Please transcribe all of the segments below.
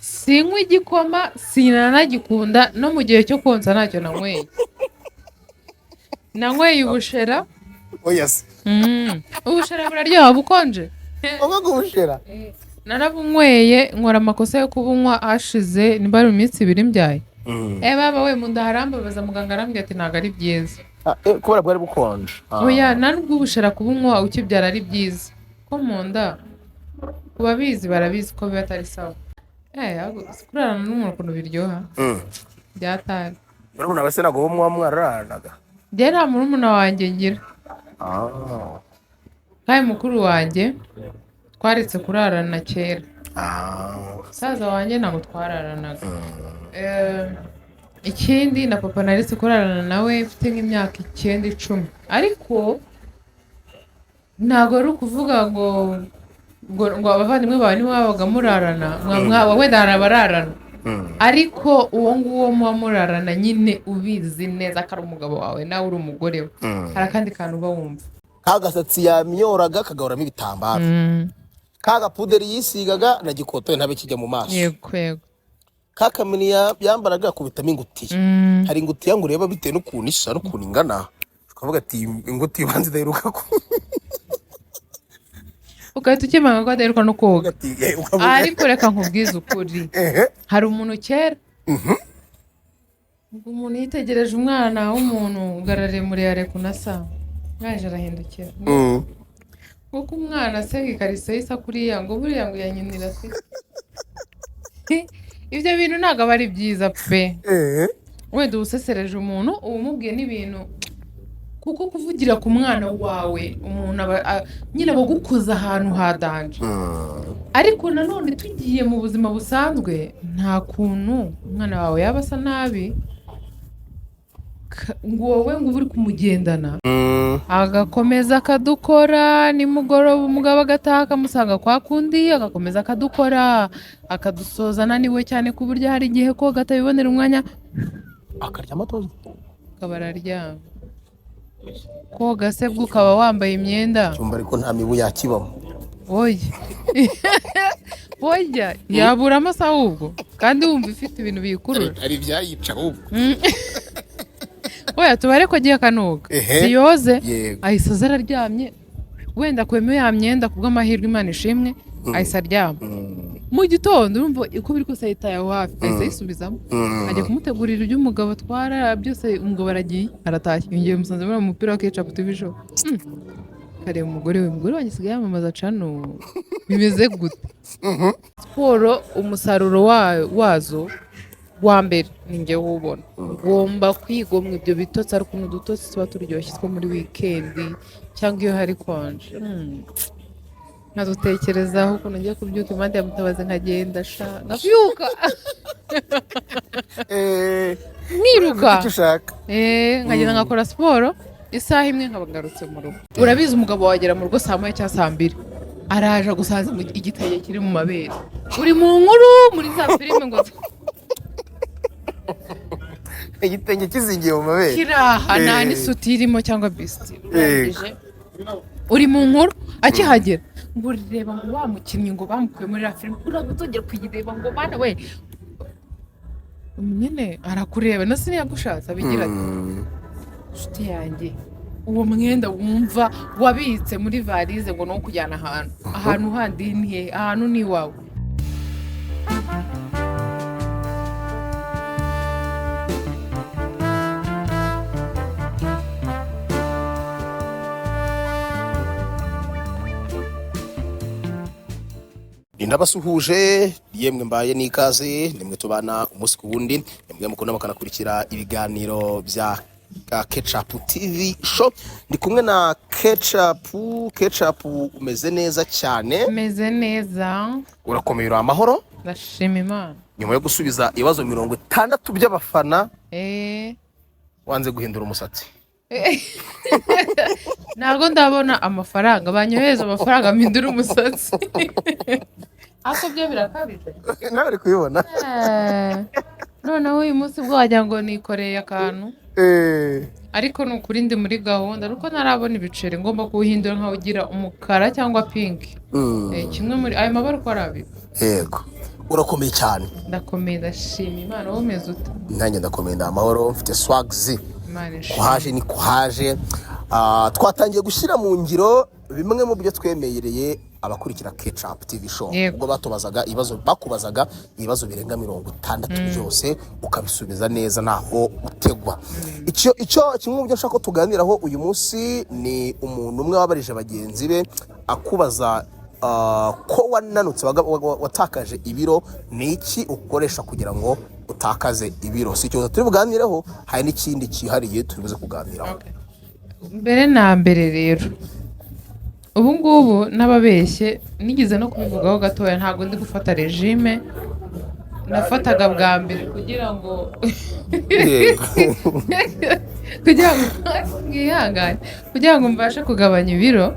sinywa igikoma sinanagikunda no mu gihe cyo konsa ntacyo nanyweye ubushera. Oya se. Ubushera buraryoha bukonje. Oba gushera. Narabunyweye nkora amakosa yo kubunywa hashize nimba ari mu minsi 2 mbyaye. Baba we mu nda harambabaza muganga arambwira ati ntago ari byiza. Kubera bwari bukonje. Oya nubwo ubushera kubunywa ukibyara ari byiza ko mu nda kubabizi barabizi ko biba atari sawa. Kurarana n'umuntu ukuntu biryoha byatari. Urabona base nago bo mwararanaga. Gera murumuna wanjye ngira. Kandi mukuru wanjye twaretse kurarana kera. Saza wanjye ntabwo twararanaga. Ikindi na papa naretse kurarana nawe mfite nk'imyaka 9-10 ariko ntabwo ari ukuvuga ngo abavandimwe bawe nibo babaga murarana wenda harabararana ariko uwo nguwo muba murarana nyine ubizi neza ko ari umugabo wawe nawe uri umugore we hari akandi kantu uba wumva kagasatsi yamyoraga kagahoramo ibitambaro kaga puderi yisigaga na gikotoye ntabe kijya mu maso. Yego kakamini yambaraga kubitamo ingutiya. Hari ingutiya ngo ureba bitewe n'ukuntu isa n'ukuntu ingana ukavuga ati ingutiya ubanze idaheruka ko ugahita ukimanga ko adaheruka no koga. Ariko reka nkubwize ukuri hari umuntu kera umuntu yitegereje umwana w'umuntu ugarare mureyare kunasa yaje arahindukira kuko umwana asega ikariso y'isa kuriya ngo buriya ngo yanyinira se. Ibyo bintu ntabwo aba ari byiza pe. Wenda ubusesereje umuntu umubwiye n'ibintu kuko kuvugira ku mwana wawe umuntu nyine bagukoza ahantu hadanje. Ariko nanone tugiye mu buzima busanzwe nta kuntu umwana wawe yaba asa nabi ngo wowe ngo uri kumugendana agakomeza akadukora nimugoroba umugabo agataha akamusanga kwa kundi agakomeza akadukora akadusoza ananiwe cyane ku buryo hari igihe ko gatabibonera umwanya akarya amatozi akaba araryama koga se bwo ukaba wambaye imyenda cyumba ariko nta mibu yakibamo. Oya yabura amasaha ahubwo kandi wumva ifite ibintu bikurura hari byayica ahubwo. Oya tubare ko agiye kanoga siyoze ahise aza araryamye wenda kwemeye ya myenda kubw'amahirwe Imana ishimwe ahise aryama. Mu gitondo urumva uko biri kose yitayeho hafi ahise yisubizamo ajya kumutegurira ibyo umugabo atwara byose umugabo aragiye aratashye yongeye musanze muri umupira wa Ketchup TV show. Kareba umugore wanjye asigaye yamamaza cano bimeze gute. Siporo umusaruro wazo wa mbere ni njye wubona ugomba kwigomwa ibyo bitotsi ariko n'udutotsi tuba turyoshye two muri weekend cyangwa iyo hari konje nkadutekerezaho ukuntu ngiye kubyuka impande ya Mutabazi nkagenda nkabyuka niruka nkagenda nkakora siporo isaha imwe nkabagarutse mu rugo. Urabizi umugabo wagera mu rugo saa 1 cyangwa saa 2 araje gusaza igitenge kiri mu mabere uri mu nkuru muri za filime ngo igitenge kizingiye mu mabere kiraha nta n'isuti irimo cyangwa bisiti urangije uri mu nkuru akihagera ngo ureba ngo wamukinnyi ngo bamukuye muri la filime uragutongera kuyireba ngo bana we nyine arakureba na siniyagushatse abigira ati nshuti yanjye uwo mwenda wumva wabitse muri varize ngo no kujyana ahantu handi ni ahantu ni wawe. Ndabasuhuje yemwe mbaye n'ikaze nimwe tubana umunsi ku wundi nimwe mukunda mukanakurikira ibiganiro bya Ketchup TV show. Ndi kumwe na Ketchup umeze neza cyane. Umeze neza. Urakomeye uri amahoro? Ndashima Imana. Nyuma yo gusubiza ibibazo 60 by'abafana wanze guhindura umusatsi. Ntabwo ndabona amafaranga banyohereza amafaranga mpindura umusatsi. Ako byo birakabije. Nawe uri kubibona? Noneho uyu munsi bwo wajya ngo nikoreye akantu. Ariko nukuri ndi muri gahunda nuko narabona ibiceri ngomba kuhindura nkawugira umukara cyangwa pink. Kimwe muri ayo mabara uko arabi. Yego. urakomeye cyane. Ndakomeye ndashima Imana, wowe umeze ute? Nanjye ndakomeye ndamahoro, mfite swags. Imana ishimwe. Kuhaje ni kuhaje. Twatangiye gushyira mu ngiro bimwe mu byo twemereye abakurikira Ketchup TV show. Ubwo bakubazaga ibibazo birenga 60 byose ukabisubiza neza naho utegwa. Icyo kimwe mu byo nshaka tuganiraho uyu munsi ni umuntu umwe wabarije bagenzi be akubaza ko wananutse watakaje ibiro, ni iki ukoresha kugira ngo utakaze ibiro. Si cyo turi buganireho, hari n'ikindi cyihariye turibuze kuganiraho. Mbere na mbere rero, ubu ngubu n'ababeshye nigize no kubivugaho gatoya, ntabwo ndi gufata regime. Nafataga bwa mbere kugira ngo kugira ngo mbashe kugabanya ibiro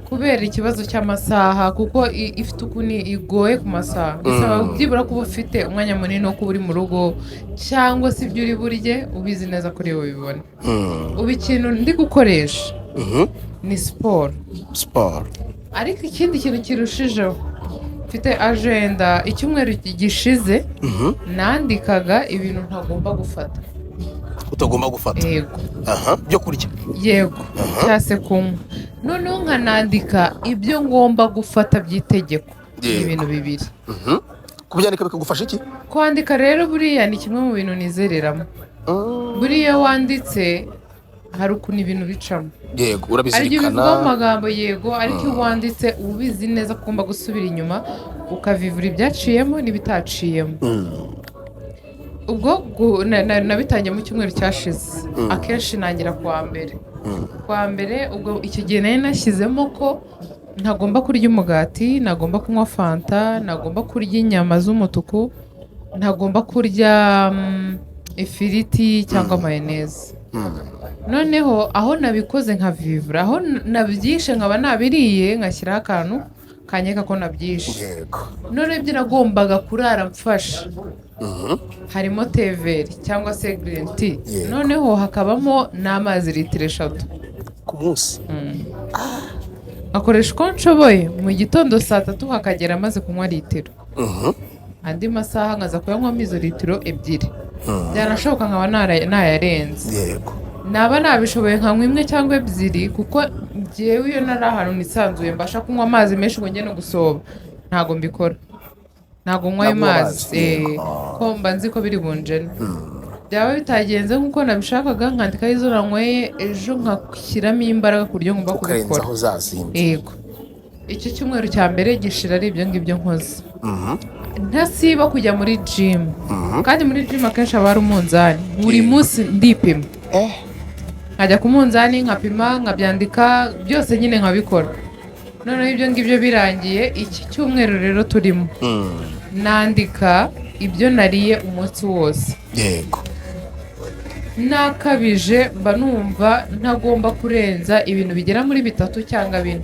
kubera ikibazo cy'amasaha, kuko ifite ukuntu igoye ku masaha. Bisaba byibura kuba ufite umwanya munini wo kuba uri mu rugo, cyangwa se ibyo uri burye ubizi neza kuri wowe bibona. Ubu ikintu ndi gukoresha ni siporo. Ariko ikindi kintu kirushijeho, mfite agenda. Icyumweru gishize nandikaga ibintu ntagomba gufata. Utagomba gufata? Yego. Byo kurya? Yego. Cyase kunywa. Noneho nkanandika ibyo ngomba gufata by'itegeko. Ibintu bibiri. Kubyandika bikagufasha iki? Kwandika rero buriya ni kimwe mu bintu nizereramo. Buriya wanditse hari ukuntu ibintu bicamo. Yego, urabizirikana. Ariko bivuga mu magambo yego, ariko iyo wanditse ubizi neza ko ugomba gusubira inyuma ukavivura ibyaciyemo n'ibitaciyemo. Ubwo nabitangiye mu cyumweru cyashize. Akenshi nangira kuwa mbere ubwo icyo gihe nari nashyizemo ko ntagomba kurya umugati, ntagomba kunywa fanta, ntagomba kurya inyama z'umutuku, ntagomba kurya ifiriti cyangwa mayoneze. Noneho aho nabikoze nkavivura, aho nabyishe nkaba nabiriye ngashyiraho akantu kanyeka ko nabyishe. None ibyo nagombaga kurara mfasha harimo teveri cyangwa se green tea. Noneho hakabamo n'amazi litiro 3 ku munsi. Akoresha uko nshoboye. Mu gitondo 3 hakagera amaze kunywa litiro. Andi masaha nkaza kuyanywamo izo litiro 2. Byanashoboka nkaba nayarenze. Yego. Naba nabishoboye nkanywa 1 cyangwa 2, kuko njyewe iyo nari ahantu nisanzuye mbasha kunywa amazi menshi ngo njye no gusoba. Ntago mbikora. Ntago nywa amazi. Ko mba nzi ko biri bunjene. Byaba bitagenze nkuko nabishakaga, nkandika izo nanyweye ejo nkashyiramo imbaraga ku buryo ngomba kubikora. Yego. Icyo cyumweru cya mbere gishira ari ibyo ngibyo nkoze. Ntasiba kujya muri gym. Kandi muri gym akenshi haba hari umunzani. Buri munsi ndipima. Nkajya ku munzani nkapima, nkabyandika byose nyine nkabikora. Noneho ibyo ngibyo birangiye, iki cyumweru rero turimo nandika ibyo nariye umunsi wose. Yego. Nakabije mba numva ntagomba kurenza ibintu bigera muri 3 cyangwa 4.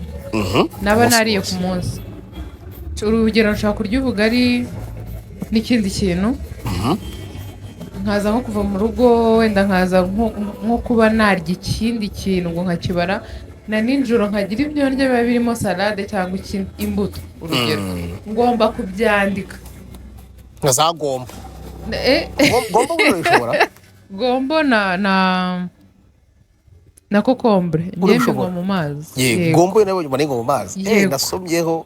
Naba nariye ku munsi. Urugero nshaka kurya ubugari n'ikindi kintu. Nkaza nko kuva mu rugo, wenda nkaza nko kuba narya ikindi kintu ngo nkakibara, na ninjoro nkagira ibyo ndya biba birimo salade cyangwa imbuto. Urugero ngomba kubyandika. Nkazagomba. Gombo urabishobora? Gombo na kokombure ngende ngo mu mazi. Yego. Gombo nayo ubone ngo mu mazi. Nasomyeho.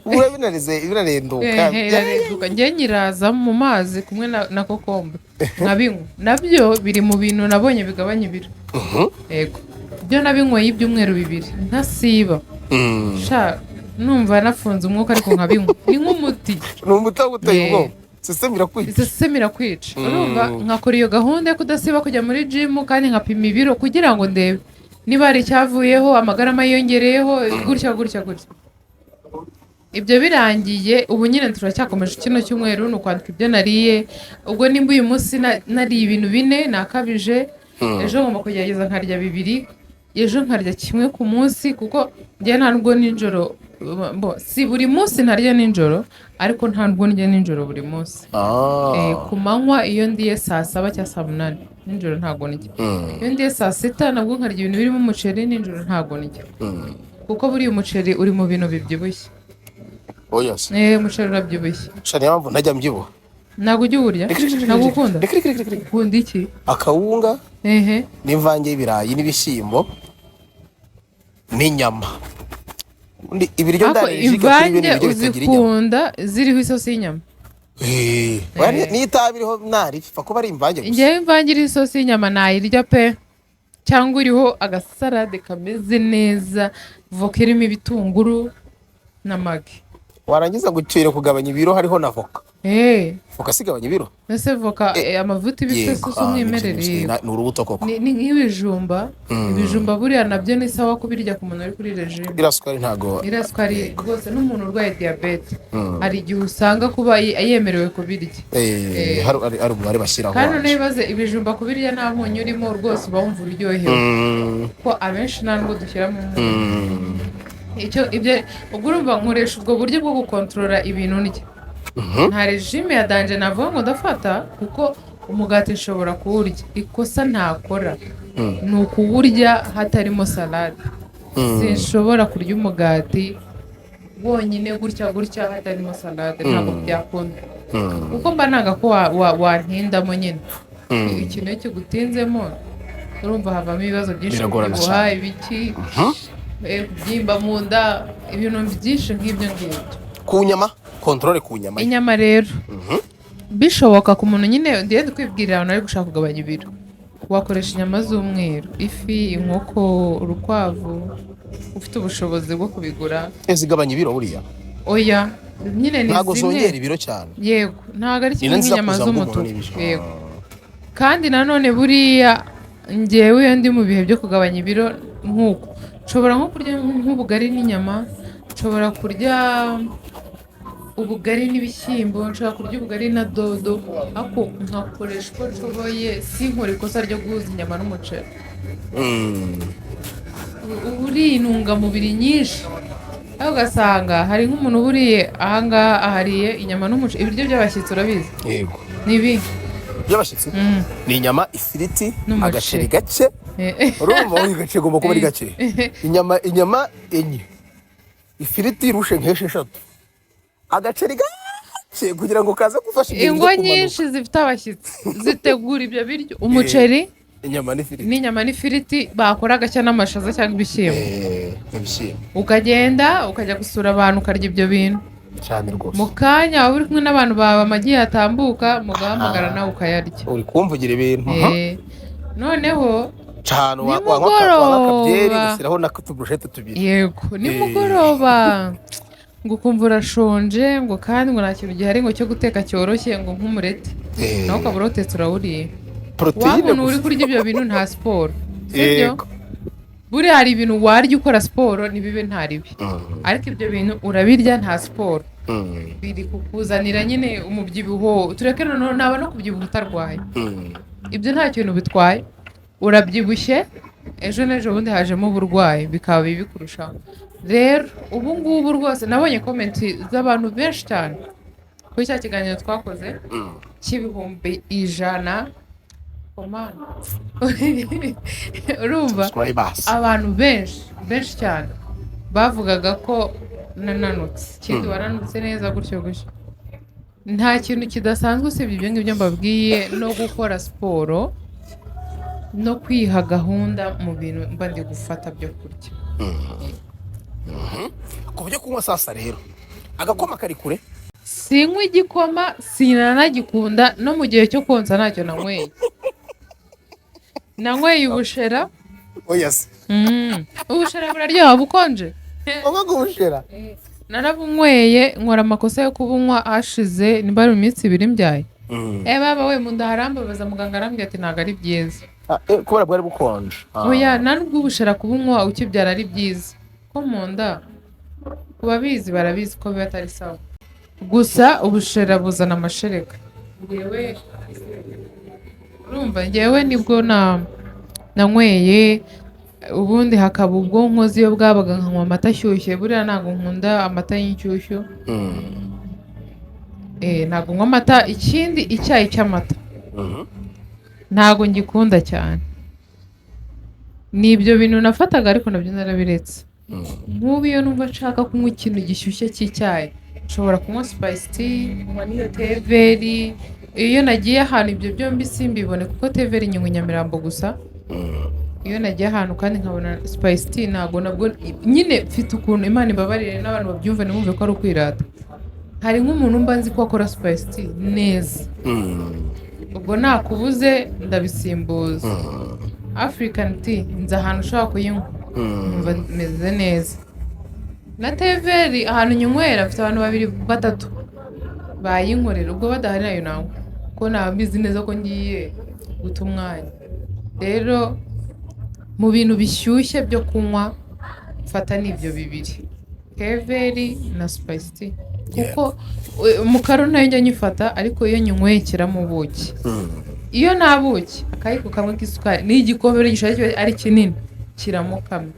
Uwe binarenduka. Njye nyiraza mu mazi kumwe na kokombure nkabinywa. Nabyo biri mu bintu nabonye bigabanya ibiro. Yego. Byo nabinyweye ibyumweru 2 ntasiba. Numva nafunze umwuka ariko nkabinywa. Ni nk'umuti. Ni umuti uteye ubwoba. System irakwica. Urumva nkakora iyo gahunda yo kudasiba kujya muri gym, kandi nkapima ibiro kugira ngo ndebe niba ari cyavuyeho, amagarama yiyongereyeho, gutya. Ibyo birangiye, ubu nyine turacyakomeje kino cyumweru no kwandika ibyo nariye. Ubwo nimba uyu munsi nariye ibintu 4 nakabije, ejo ngomba kugerageza nkarya 2, ejo nkarya kimwe ku munsi, kuko njye ntabwo ninjoro si buri munsi ntarya ninjoro, ariko ntabwo ndya ninjoro buri munsi. Ku manywa iyo ndiye saa 7 cyangwa saa 8, ninjoro ntabwo ndya. Iyo ndiye saa 6 nabwo nkarya ibintu birimo umuceri, ninjoro ntabwo ndya. Kuko buri umuceri uri mu bintu bibyibushye. oya se umuceri urabyibushye shani mpamvu ntajya mbyibuha ntabwo ujya uwurya ntabwo ukunda ukunda iki akawunga ehe n'imvange y'ibirayi n'ibishyimbo n'inyama ibiryo ndarejika kuri bene ibiryo bitagira inyama uzikunda ziriho isosi y'inyama niyo itaba iriho ntaripfa kuba ari imvange gusa njyewe imvange iriho isosi y'inyama nayirya pe cyangwa iriho agasarade kameze neza voka irimo ibitunguru na magi warangiza ngo ucyire kugabanya ibiro hariho na voka voka sigabanya ibiro ese voka amavuta ibifite isosi umwimerere ni urubuto koko ni nk'ibijumba ibijumba buriya nabyo ni sawa kubirya ku muntu uri kuri regime irasukari ntago irasukari rwose n'umuntu urwaye diyabete hari igihe usanga kuba yemerewe kubirya ari umubare bashyiraho kandi n'ibaze ibijumba kubirya nta munyu urimo rwose uba wumva uryohewe ko abenshi nta nubwo dushyiramo ibyo ubwo urumva nkoresha ubwo buryo bwo gukontorora ibintu ndya nta regime ya danje navuga ngo ndafata kuko umugati nshobora kuwurya ikosa ntakora ni ukuwurya hatarimo salade sinshobora kurya umugati wonyine gutya hatarimo salade ntabwo byakunda kuko mba nanga ko wantindamo nyine ikintu iyo kigutinzemo urumva havamo ibibazo byinshi kubyibuha ibiki kubyimba mu nda ibintu byinshi nk'ibyo ngibyo ku nyama kontrole ku nyama inyama rero bishoboka ku muntu nyine ndiye kwibwirira abantu ari gushaka kugabanya ibiro wakoresha inyama z'umweru ifi inkoko urukwavu ufite ubushobozi bwo kubigura zigabanya ibiro buriya oya nyine ni ntabwo zongera ibiro cyane yego ntabwo ari kimwe nk'inyama z'umutuku yego kandi nanone buriya njyewe iyo ndi mu bihe byo kugabanya ibiro nk'uko nshobora nko kurya nk'ubugari n'inyama nshobora kurya ubugari n'ibishyimbo nshobora kurya ubugari na dodo ariko nkakoresha uko nshoboye sinkore ikosa ryo guhuza inyama n'umuceri uba uriye intungamubiri nyinshi aho ugasanga hari nk'umuntu uburiye ahangaha ahariye inyama n'umuceri ibiryo by'abashyitsi urabizi yego ni ibi by'abashyitsi ni inyama ifiriti agaceri gake urumva aho gace gomba kuba ari gake inyama enye ifiriti irushe nk'esheshatu agaceri gake kugira ngo kaze gufasha ingo nyinshi zifite abashyitsi zitegura ibyo biryo umuceri n'inyama n'ifiriti bakora agashya n'amashaza cyangwa ibishyimbo ukagenda ukajya gusura abantu ukarya ibyo bintu cyane rwose mu kanya waba uri kumwe n'abantu bawe amagi yatambuka mugahamagara nawe ukayarya uri kumvugira ibintu noneho nimugoroba ushyiraho n'utuburushete tubiri yego nimugoroba ngo ukumva urashonje ngo kandi ngo nta kintu gihari ngo cyo guteka cyoroshye ngo nk'umureti nawe ukaba urotetse urawuriye wabona uri kurya ibyo bintu nta siporo sibyo buriya hari ibintu warya ukora siporo ntibibe ntaribi ariko ibyo bintu urabirya nta siporo biri kukuzanira nyine umubyibuho tureke noneho naba no kubyibuha utarwaye ibyo nta kintu bitwaye urabyibushye ejo n'ejo bundi hajemo uburwayi bikaba bibi kurushaho rero ubu ngubu rwose nabonye komenti z'abantu benshi cyane kuri cya kiganiro twakoze cy'ibihumbi 100 urumva abantu benshi cyane bavugaga ko nananutse ikindi waranutse neza gutyo nta kintu kidasanzwe usibye ibyo ngibyo mbabwiye no gukora siporo no kwiha gahunda mu bintu mba ndi gufata byo kurya ku buryo kunywa sasa rero agakoma kari kure sinywa igikoma sinanagikunda no mu gihe cyo konsa ntacyo nanyweye ubushera oya se ubushera buraryoha bukonje ubushera narabunyweye nkora amakosa yo kubunywa hashize nimba ari iminsi 2 mbyaye baba we munda harambabaza muganga arambwira ati ntabwo ari byiza kubera bwari bukonje oya nubwo ubushera kubunywa ukibyara ari byiza ko mu nda kubabizi barabizi ko biba atari sawa gusa ubushera buzana amashereka urumva njyewe nibwo nanyweye ubundi hakaba ubwo nkozi iyo bwabaga nkanywa amata ashyushye buriya ntabwo nkunda amata y'inshyushyu ntabwo nywa amata ikindi icyayi cy'amata ntabwo ngikunda cyane ni ibyo bintu nafataga ariko nabyo narabiretse nk'ubu iyo numva nshaka kunywa ikintu gishyushye cy'icyayi nshobora kunywa spice tea, kunywa n'iyo teveri. Iyo nagiye ahantu ibyo byombi simbibone kuko teveri nywa Nyamirambo gusa. Iyo nagiye ahantu kandi nkabona spice tea nabwo nyine mfite ukuntu Imana imbabarire n'abantu babyumva ntibumve ko ari ukwirata. Hari nk'umuntu mba nzi ko akora spice tea neza, ubwo nakubuze ndabisimbuza. African tea nzi ahantu ushobora kuyinywa numva meze neza. Na teveri ahantu nyinywera mfite abantu 2-3 bayinkorera, ubwo badahari nayo nawe ko nabizi neza ko ngiye guta umwanya. Rero mu bintu bishyushye byo kunywa mfata n'ibyo bibiri, teveri na spice tea, kuko mukaro nayo njya nyifata, ariko iyo nyinyweye kiramo ubuki. Iyo nta buki akayiko kamwe k'isukari n'igikombe gishaje ari kinini kiramo kamwe,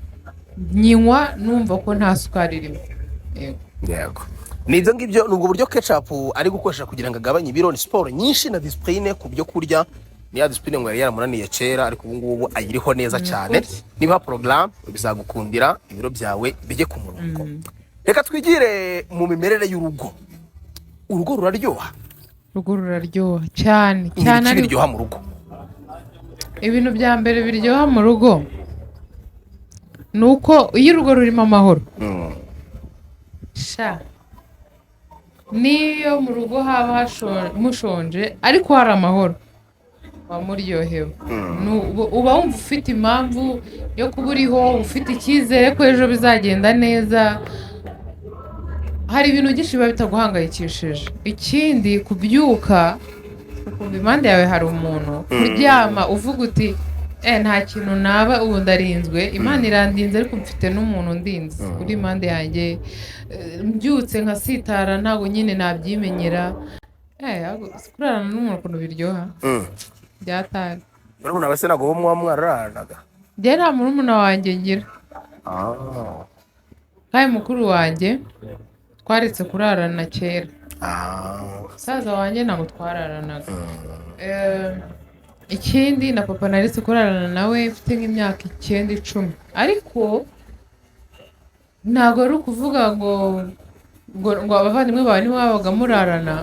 nyinywa numva ko nta sukari irimo. Yego, ni ibyo ngibyo. Nubwo buryo ketchup ari gukoresha kugira ngo agabanye ibiro, ni siporo nyinshi na discipline ku byo kurya. Ni ya discipline ngo yari yaramunaniye kera, ariko ubu ngubu ayiriho neza cyane. Niba program bizagukundira ibiro byawe bijye ku murongo. Reka twigire mu mimerere y'urugo. Urugo ruraryoha? Urugo ruraryoha cyane cyane. Ari biryoha mu rugo, ibintu bya mbere biryoha mu rugo nuko iyo urugo rurimo amahoro. Sha niyo mu rugo haba mushonje ariko hari amahoro wamuryohewe, uba wumva ufite impamvu yo kuba uriho, ufite icyizere ko ejo bizagenda neza. Hari ibintu byinshi biba bitaguhangayikishije. Ikindi kubyuka ukumva impande yawe hari umuntu, kuryama uvuga uti nta kintu naba ubu ndarinzwe, Imana irandinze ariko mfite n'umuntu ndinze uri impande yanjye. Mbyutse nkasitara ntabwo nyine nabyimenyera. Kurarana n'umuntu ukuntu biryoha byatari. urabona base nago bo mwararanaga? Njye nta murumuna wanjye ngira, kandi mukuru wanjye twaretse kurarana kera. Musaza wanjye ntabwo twararanaga. Ikindi na papa naretse kurarana nawe mfite nk'imyaka 9-10, ariko ntabwo ari ukuvuga ngo abavandimwe bawe nibo babaga murarana,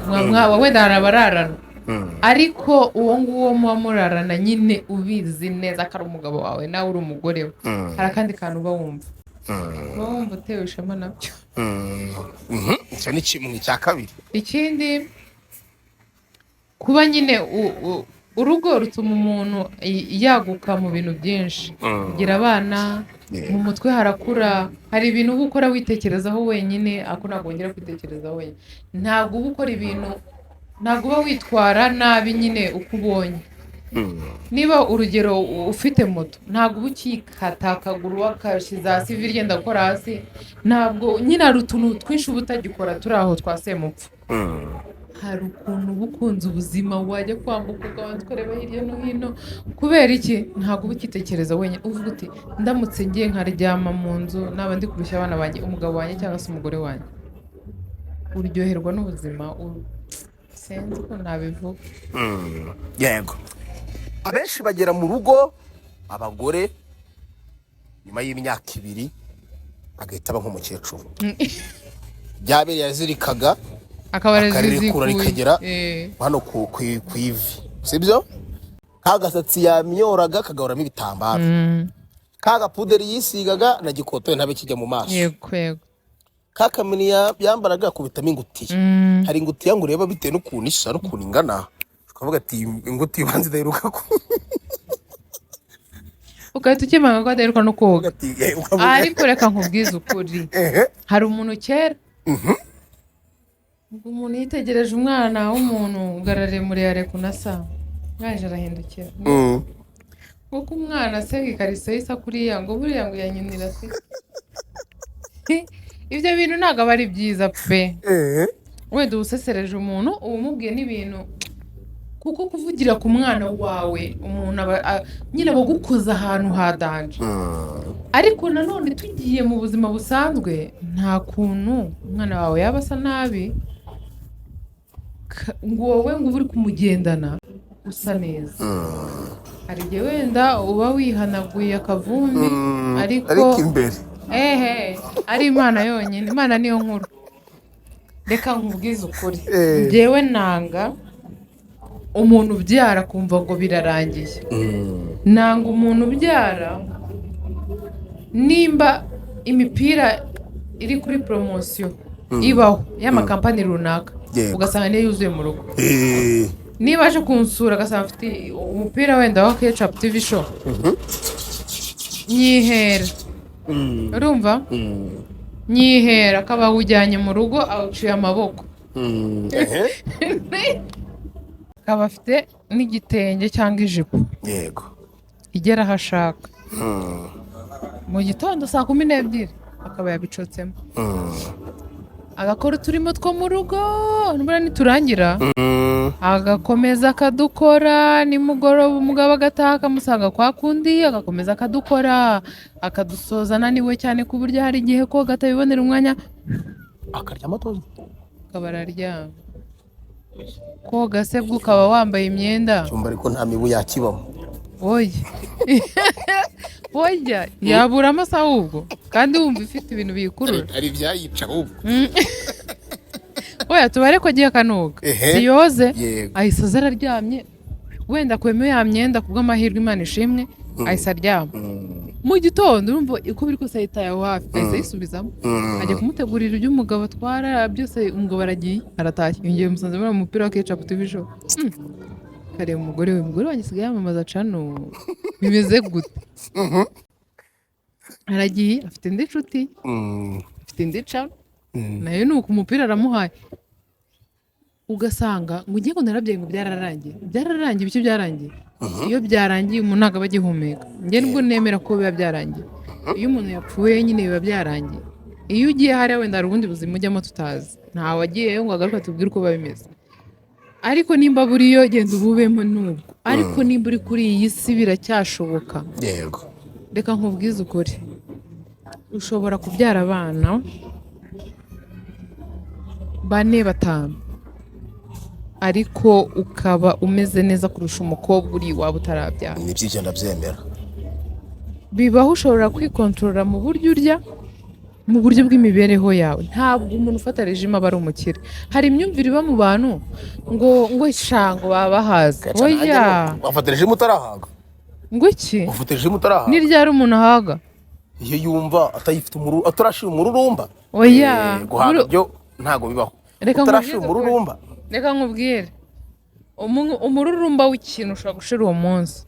wenda hari abararana, ariko uwo nguwo muba murarana nyine ubizi neza ko ari umugabo wawe nawe uri umugore we. Hari akandi kantu uba wumva utewe ishema nabyo. Icyo ni kimwe cya kabiri. Ikindi kuba nyine urugo rutuma umuntu yaguka mu bintu byinshi, kugira abana mu mutwe harakura. Hari ibintu uba ukora witekerezaho wenyine, ako ntabwo wongera kwitekerezaho wenyine. Ntabwo uba ukora ibintu, ntabwo uba witwara nabi nyine uko ubonye. Niba urugero ufite moto, ntabwo uba ukikata akaguru wakashyize hasi ivi ryenda gukora hasi. Ntabwo nyine hari utuntu twinshi uba utagikora turi aho twa semupfu. Hari ukuntu uba ukunze ubuzima, wajya kwambuka ukabanza ukareba hirya no hino. Kubera iki? Ntabwo uba ukitekereza wenyine, uvuga uti ndamutse ngiye nkaryama mu nzu naba ndi kurushya abana banjye, umugabo wanjye cyangwa se umugore wanjye. Uryoherwa n'ubuzima, sinzi ko nabivuga. Yego, abenshi bagera mu rugo abagore nyuma y'imyaka 2 agahita aba nk'umukecuru. Byabere yazirikaga akarekura rikagera hano ku ivi, sibyo? Kagasatsi yamyoraga kagahoramo ibitambaro, kagapuderi yisigaga na gikotoye ntabe kijya mu maso. Yego. Kakaminiya byambaraga kubitamo ingutiya. Hari ingutiya ngo ureba bitewe n'ukuntu isa n'ukuntu ingana, ukavuga ati ingutiya ibanze idaheruka ugahita ukemanga ko adaheruka no koga. Ariko reka nkubwize ukuri, hari umuntu kera umuntu yitegereje umwana w'umuntu ugarare muremure kunasa, mwaje arahindukira kuko umwana se ikariso yisa kuriya ngo buriya ngo yanyinira se. Ibyo bintu ntabwo aba ari byiza pe. Wenda usesereje umuntu umubwiye n'ibintu, kuko kuvugira ku mwana wawe umuntu nyine bagukoza ahantu hadanje. Ariko nanone tugiye mu buzima busanzwe, nta kuntu umwana wawe yaba asa nabi ngo wowe ngo uri kumugendana usa neza. Hari igihe wenda uba wihanaguye akavumbi, ariko imbere ari Imana yonyine. Imana niyo nkuru. reka nkubwize ukuri njyewe nanga umuntu ubyara kumva ngo birarangiye. Nanga umuntu ubyara nimba imipira iri kuri poromosiyo ibaho y'amakampani runaka ugasanga niyo yuzuye mu rugo. Niba aje kunsura agasanga afite umupira wenda wa Ketchup TV show nyihera, urumva nyihera akaba awujyanye mu rugo awuciye amaboko, akaba afite n'igitenge cyangwa ijipo yego igera aho ashaka. Mu gitondo saa 12 akaba yabicotsemo, agakora uturimo two mu rugo nibura niturangira agakomeza akadukora. Nimugoroba umugabo agataha akamusanga kwa kundi agakomeza akadukora akadusoza ananiwe cyane ku buryo hari igihe ko gatabibonera umwanya akarya amatozi akaba araryama. Koga se bwo ukaba wambaye imyenda cyumba ariko nta mibu yakibamo. oya oya yabura amasaha ahubwo kandi wumva ifite ibintu biyikurura ari byayica ahubwo. oya tubare ko agiye akanuga siyoze Yego. ahise aza araryamye wenda kweme ya myenda kubw'amahirwe Imana ishimwe ahise aryama. Mu gitondo urumva uko biri kose ahita yaho hafi ahise yisubizamo ajya kumutegurira ibyo umugabo atwara byose. Umugabo aragiye aratashye yongeye musanze muri umupira wa Ketchup TV show. Kare umugore wanjye sigaye yamamaza cano bimeze gute. Aragiye afite indi nshuti afite indi cano nayo ni uko umupira aramuhaye. Ugasanga ngo ugiye ngo narabyaye ngo byararangiye biki byarangiye. Iyo byarangiye umuntu ntabwo aba agihumeka. Njye nibwo nemera ko biba byarangiye. Iyo umuntu yapfuye nyine biba byarangiye. Iyo ugiye hariya wenda hari ubundi buzima ujyamo tutazi, ntawe agiyeyo ngo agaruke atubwire uko biba bimeze. Ariko nimba buriyo genda ububemo nubwo, ariko nimba uri kuri iyi si biracyashoboka. Yego. Reka nkubwize ukuri, ushobora kubyara abana 4 5 ariko ukaba umeze neza kurusha umukobwa uri waba utarabyara. Ni by'icyo ndabyemera. Bibaho ushobora kwikontorora mu buryo urya, mu buryo bw'imibereho yawe. Ntabwo umuntu ufata regime aba ari umukire. Hari imyumvire iba mu bantu ngo ishango baba bahaza. Oya wafata regime utarahaga. ngo iki Ufata regime utarahaga. ni ryari umuntu ahaga? Iyo yumva atayifite atarashira umururumba. Oya guhaga byo ntago bibaho. Utarashira umururumba. Reka nkubwire, umururumba w'ikintu ushobora gushira uwo munsi.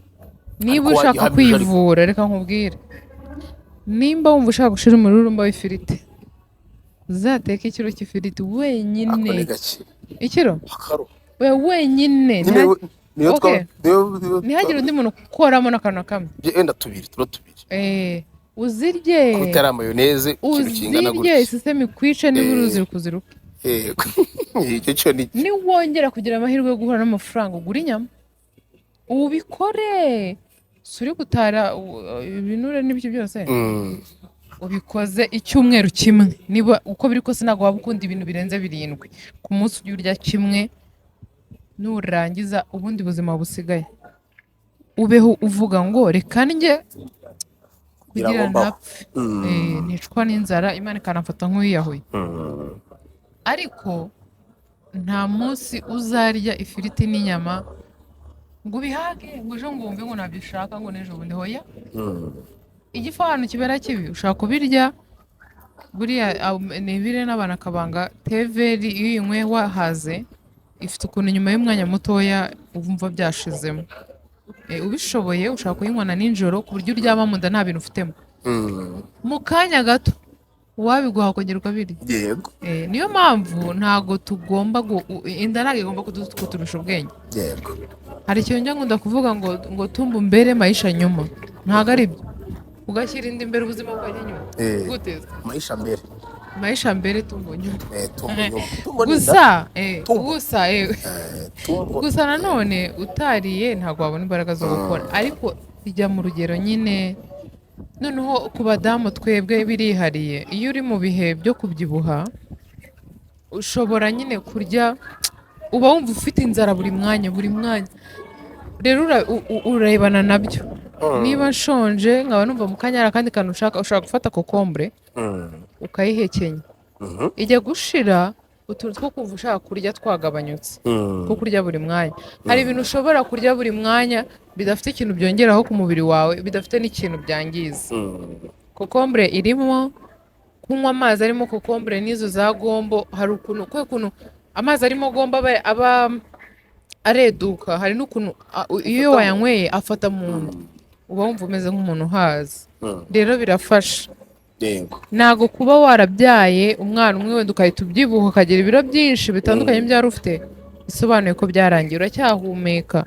Niba ushaka kwivura, reka nkubwire, nimba wumva ushaka gushira umururumba w'ifiriti, uzateka ikiro cy'ifiriti wenyine. Ikiro? Oya wenyine. Ntihagire undi muntu ukoramo n'akantu na kamwe. Enda tubiri. Uzirye. Kutara mayoneze ikintu kingana gutya. Uzirye isesemi kwice n'uruzi kuziruka. Niwongera kugira amahirwe yo guhura n'amafaranga ugura inyama ubikore. Suri gutara ibinure n'ibyo byose ubikoze icyumweru kimwe. Niba uko biri kose ntabwo waba ukunda ibintu birenze 7 ku munsi ujya urya kimwe, nurangiza ubundi buzima busigaye ubeho uvuga ngo reka njye kugira napfe nicwa n'inzara Imana ikanafata nk'uyiyahuye. Ariko nta munsi uzarya ifiriti n'inyama ngo ubihage ngo ejo ngo wumve ngo ntabyo ushaka ngo n'ejo bundi. Hoya igifu ahantu kibera kibi ushaka kubirya buriya nibire n'abana akabanga teveri. Iyo uyinywe wahaze ifite ukuntu nyuma y'umwanya mutoya wumva byashizemo. Ubishoboye ushaka kuyinywana nijoro ku buryo uryama mu nda nta bintu ufitemo. Mu kanya gato wabiguha kongera ukabirya. Yego. Niyo mpamvu ntago tugomba inda ntago igomba kuturusha ubwenge. Yego. Hari ikintu njya nkunda kuvuga ngo tumba mbere maisha nyuma. Ntago ari byo. Ugashyira inda imbere ubuzima bwawe nyuma. Guteza. Maisha mbere tumbo nyuma. Gusa nanone utariye ntago wabona imbaraga zo gukora. Ariko bijya mu rugero nyine. Noneho ku badamu twebwe birihariye, iyo uri mu bihe byo kubyibuha ushobora nyine kurya, uba wumva ufite inzara buri mwanya. Rero urarebana nabyo. Niba nshonje nkaba numva mu kanya kandi kantu ushaka gufata kokombure ukayihekenya, ijya gushira utuntu two kumva ushaka kurya twagabanyutse two kurya buri mwanya. Hari ibintu ushobora kurya buri mwanya bidafite ikintu byongeraho ku mubiri wawe, bidafite n'ikintu byangiza. Kokombure irimo, kunywa amazi arimo kokombure n'izo za gombo. Hari ukuntu amazi arimo gombo aba areduka, hari n'ukuntu iyo wayanyweye afata mu nda, uba wumva umeze nk'umuntu uhaze. Rero birafasha. Ntago kuba warabyaye umwana umwe wenda ukahita ubyibuha ukagira ibiro byinshi bitandukanye byari ufite bisobanuye ko byarangiye, uracyahumeka.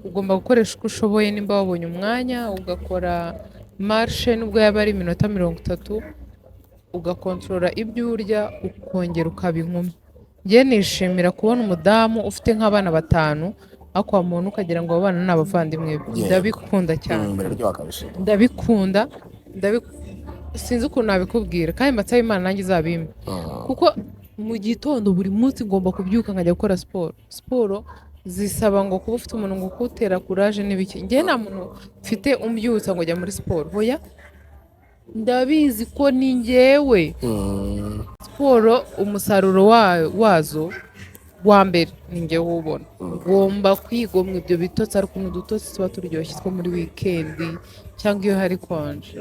Ugomba gukoresha uko ushoboye, nimba wabonye umwanya ugakora marshe nubwo yaba ari iminota 30, ugakontorora ibyo urya ukongera ukaba inkumi. Njye nishimira kubona umudamu ufite nk'abana 5 ariko wamuntu ukagira ngo abana ni abavandimwe be. Ndabikunda cyane, ndabikunda sinzi ukuntu nabikubwira, kandi mbatsaye Imana nanjye izabimpa. Kuko mu gitondo buri munsi ngomba kubyuka nkajya gukora siporo zisaba ngo kuba ufite umuntu ngo kutera courage n'ibiki. Njye nta muntu mfite umbyutsa ngo jya muri siporo, hoya ndabizi ko ni njyewe. Siporo umusaruro wazo wa mbere ni njyewe ubona. Ngomba kwigomwa ibyo bitotsi, ariko n'udutotsi tuba turyoshye two muri wikendi cyangwa iyo hari konje.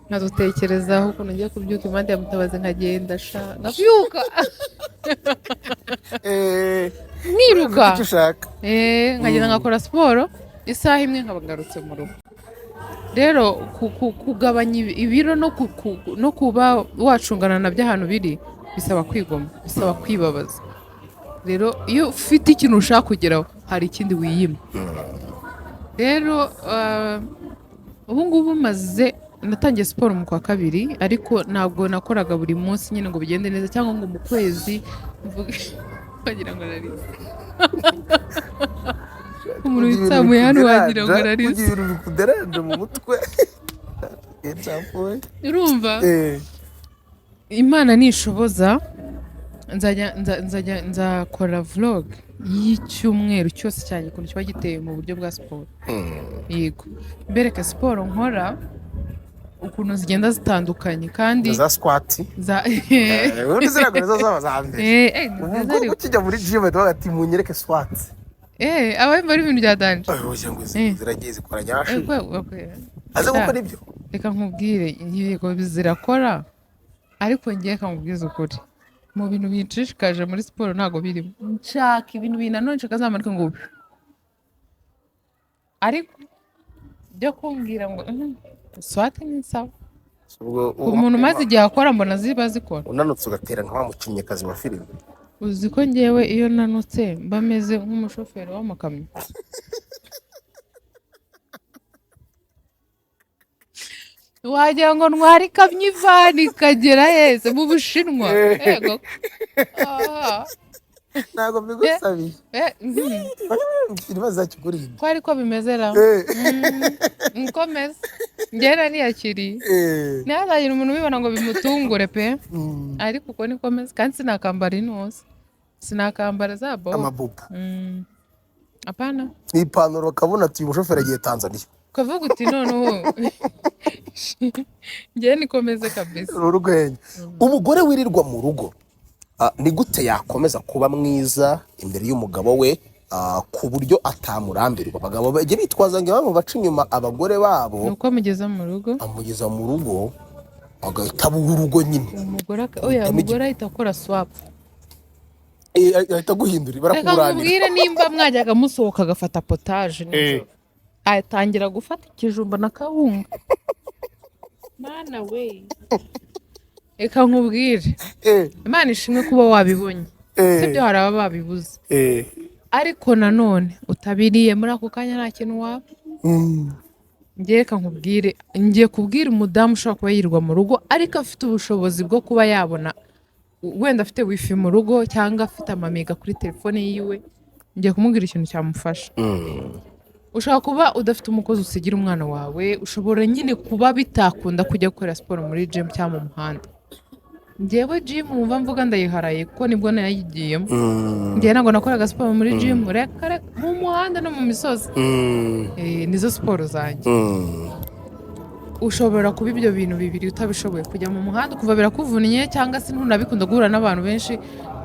Nkadutekerezaho ukuntu ngiye kubyuka impande ya Mutabazi nkagenda nkabyuka nkiruka nkagenda ngakora siporo isaha imwe nkaba ngarutse mu rugo. Rero kugabanya ibiro no kuba wacungana na by'ahantu biri bisaba kwigoma, bisaba kwibabaza. Rero iyo ufite ikintu ushaka kugeraho hari ikindi wiyima. Rero ubu ngubu natangiye siporo mu kwa 2, ariko ntabwo nakoraga buri munsi nyine ngo bigende neza, cyangwa ngo mu kwezi mvuge wagira ngo narize. Umuntu witsamuye hano wagira ngo narize. Kugira uri kuderanje mu mutwe. Urumva? Imana nishoboza nzakora vlog y'icyumweru cyose cyane ukuntu kiba giteye mu buryo bwa siporo. Yego. Mbereka siporo nkora ukuntu zigenda zitandukanye, kandi za squat ubundi zirago zo zambere. Ubwo ukijya muri gym bagati munyereke squat. Aba bari ibintu bya danje. Oya ngo ziragiye zikora nyashi. Aze gukora ibyo. Reka nkubwire, yego zirakora, ariko ngiye kamubwiza ukuri. Mu bintu binshishikaje muri siporo ntago birimo. Nshaka ibintu binanonje kazamarika ngo ariko byo kumbwira ngo swate ni sawa. Umuntu maze igihe akora mbona ziba zikora. Unanutse ugatera nka wa mukinnyikazi wa filime. Uzi ko ngewe iyo nanutse mba meze nk'umushoferi w'amakamyo. Wagira ngo ntwari ikamyo ivani ikagera hese mu Bushinwa. Yego. Ntago mbigusabiye. Filime zakiguriye. Ko ariko bimeze ra. Nkomeze. Ngera niyakiriye. Nazagira umuntu ubibona ngo bimutungure pe. Ariko uko nikomeze, kandi sinakambara inose. Sinakambara za bobo. Amabubu. Apana. Ipantaro kabona ati umushoferi agiye Tanzania. Ukavuga uti noneho njye nikomeze kabisa. Urugwenya. Umugore wirirwa mu rugo ni gute yakomeza kuba mwiza imbere y'umugabo we ku buryo atamurambirwa? Abagabo bagiye bitwaza ngo baba baca inyuma abagore babo. Nuko amugeza mu rugo. Amugeza mu rugo agahita abura urugo nyine. Umugore ahita akora swap. Ahita guhindura barakuranira. Reka mubwire nimba mwajyaga musohoka agafata potage nijoro, atangira gufata ikijumba na kawunga. Mana we. Reka nkubwire, Imana ishimwe kuba wabibonye. Sibyo hari aba babibuze. Ariko nanone utabiriye muri ako kanya nta kintu waba. Ngiye reka nkubwire, ngiye kubwira umudamu ushobora kuba yirirwa mu rugo ariko afite ubushobozi bwo kuba yabona, wenda afite wifi mu rugo cyangwa afite amamega kuri telefone yiwe, ngiye kumubwira ikintu cyamufasha. Ushobora kuba udafite umukozi usigira umwana wawe, ushobora nyine kuba bitakunda kujya gukora siporo muri gym cyangwa mu muhanda. Ngewe gym umva mvuga ndayiharaye kuko nibwo nayigiyemo. Ngiye ntabwo nakoraga siporo muri gym, reka mu muhanda no mu misozi. Nizo siporo zanjye. ushobora kuba ibyo bintu bibiri utabishoboye, kujya mu muhanda kuva birakuvunnye cyangwa se ntunabikunda guhura n'abantu benshi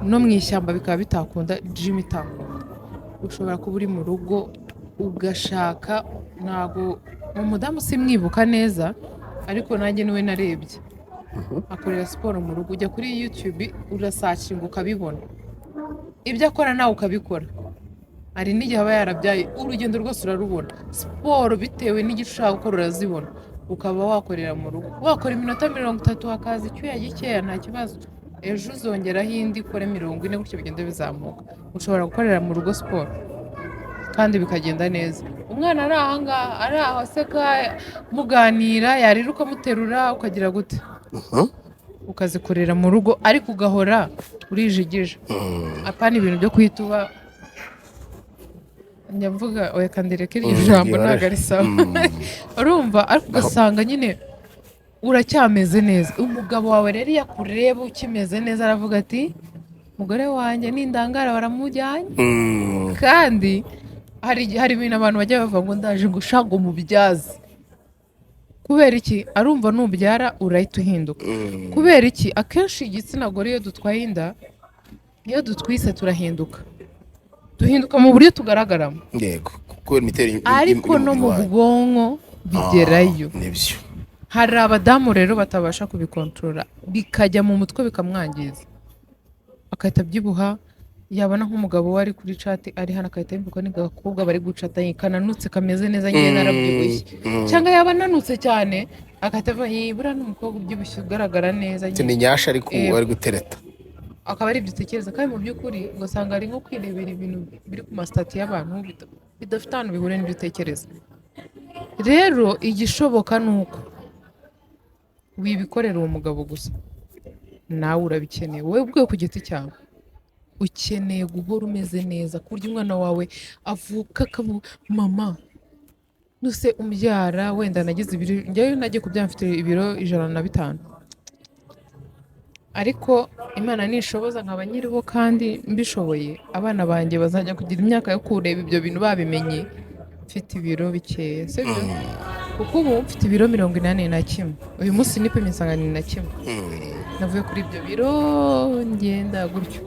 no mu ishyamba bikaba bitakunda, gym itakunda. Ushobora kuba uri mu rugo ugashaka, ntago umudamu simwibuka neza ariko nanjye niwe narebye akorera siporo mu rugo, ujya kuri YouTube urasacinga ukabibona ibyo akora nawe ukabikora. Hari n'igihe aba yarabyaye, urugendo rwose urarubona, siporo bitewe n'igice ushaka gukora urazibona, ukaba wakorera mu rugo, wakora iminota 30 hakaza icyuya gikeya nta kibazo, ejo uzongeraho indi ukore 40 gutyo bigenda bizamuka. Ushobora gukorera mu rugo siporo kandi bikagenda neza. Umwana ari ahangaha ari aho aseka muganira, yarira ukamuterura ukagira gute, ukazikorera mu rugo ariko ugahora urijigije. Apana ibintu byo kwituba njya mvuga oya kandereke iryo jambo ntabwo ari sawa. Urumva ariko ugasanga nyine uracyameze neza. Umugabo wawe rero yakureba ukimeze neza aravuga ati umugore wanjye n'indangara baramujyanye. Kandi hari ibintu abantu bajya bavuga ngo ndaje gushaka umubyazi. Kubera iki? Arumva nubyara urahita uhinduka. Kubera iki? Akenshi igitsina gore iyo dutwaye inda, iyo dutwise turahinduka, duhinduka mu buryo tugaragaramo. Yego, kubera imiterere ariko no mu bwonko bigerayo. Nibyo. Hari abadamu rero batabasha kubikontorora, bikajya mu mutwe bikamwangiza, akahita abyibuha. Yabona nk'umugabo wari kuri chat ari hano akahita yumva ni gakobwa bari gucata kananutse kameze neza nyine narabyibushye, cyangwa yabananutse cyane akahita ava yibura n'umukobwa ubyibushye ugaragara neza nyine nyasha ariko ari gutereta, akaba ari ibyo utekereza. Kandi mu by'ukuri ugasanga ari nko kwirebera ibintu biri ku masitati y'abantu bidafite ahantu bihure n'ibyo utekereza. Rero igishoboka ni uko wibikorera uwo mugabo gusa, nawe urabikeneye wowe ubwe ku giti cyawe. Ukeneye guhora umeze neza ku buryo umwana wawe avuka akavuga mama nuse umbyara wenda nagize ibiro, njyewe nagiye kubyara mfite ibiro 105, ariko Imana nishoboza nkaba nyiriho kandi mbishoboye, abana banjye bazajya kugira imyaka yo kureba ibyo bintu babimenye mfite ibiro bikeya, sibyo? Kuko ubu mfite ibiro 81. Uyu munsi nipimye nsanga ni 1. Navuye kuri ibyo biro ngenda gutyo.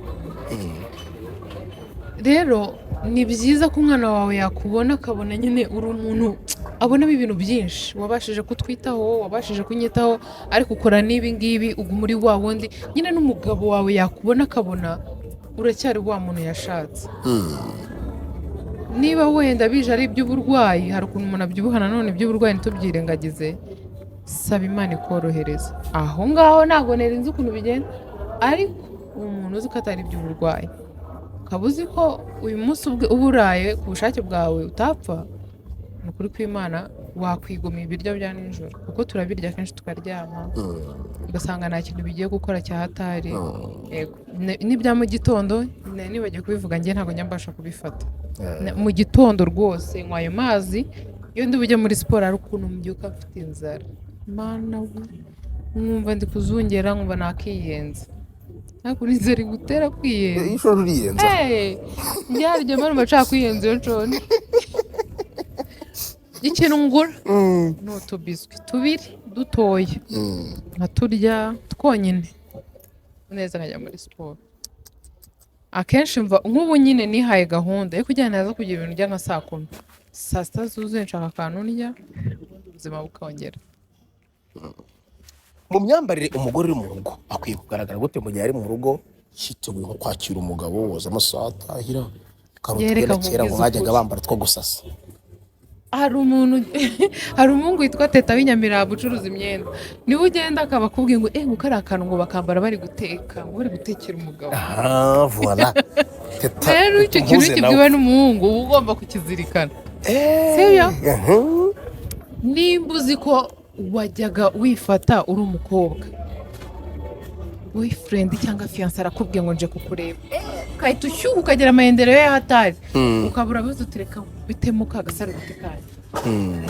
Rero ni byiza ko umwana wawe yakubona akabona nyine uri umuntu abonamo ibintu byinshi, wabashije kutwitaho, wabashije kunyitaho, ariko ukora n'ibi ngibi uguma uri wa wundi nyine. N'umugabo wawe yakubona akabona uracyari wa muntu yashatse. Niba wenda bije ari iby'uburwayi, hari ukuntu umuntu abyibuha nanone iby'uburwayi ntitubyirengagize, saba Imana ikorohereza. Aho ngaho ntabwo nerinze ukuntu bigenda, ariko umuntu uzi ko atari iby'uburwayi, ukaba uzi ko uyu munsi uburaye ku bushake bwawe utapfa, ni ukuri kw'Imana wakwigomwa ibiryo bya nijoro, kuko turabirya kenshi tukaryama ugasanga nta kintu bigiye gukora cyahatari. N'ibya mu gitondo nibagiye kubivuga, njye ntabwo nyambasha kubifata. Mu gitondo rwose nywa ayo mazi, iyo ndi bujye muri siporo ari ukuntu mbyuka mfite inzara, mana nkumva ndi kuzungera, nkumva nakiyenza. Ntabwo nizere gutera kwiyenza. Ijoro uriyenza. Njyaryo mara bashaka kwiyenza yo cone. Ikintu ngura ni utubiswi tubiri dutoya, nkaturya twonyine neza nkajya muri siporo. Akenshi mva nk'ubu nyine nihaye gahunda yo kujyana naza kugira ibintu njya nka 10:00, saa 6 zuzuye nshaka akantu ndya, ubuzima bukongera. Mu myambarire umugore uri mu rugo akwiye kugaragara gute mu gihe ari mu rugo yiteguye nko kwakira umugabo woza amasata ahira karutwera kera ngo bajyaga bambara two gusasa? Hari umuhungu witwa Teta w'Inyamirambo ucuruza imyenda, niwe ugenda akaba akubwiye ngo gukara akantu ngo bakambara bari guteka, ngo bari gutekera umugabo. Voilà. Teta rero icyo kintu kibwiwe n'umuhungu uba ugomba kukizirikana. Sibyo? Nimba uzi ko wajyaga wifata uri umukobwa, boyfriend cyangwa fiancé arakubwiye ngo nje kukureba, ukahita ushyuha ukagera amayendero ye hatari, ukabura bizo tureka bitemuka agasaro gutekanye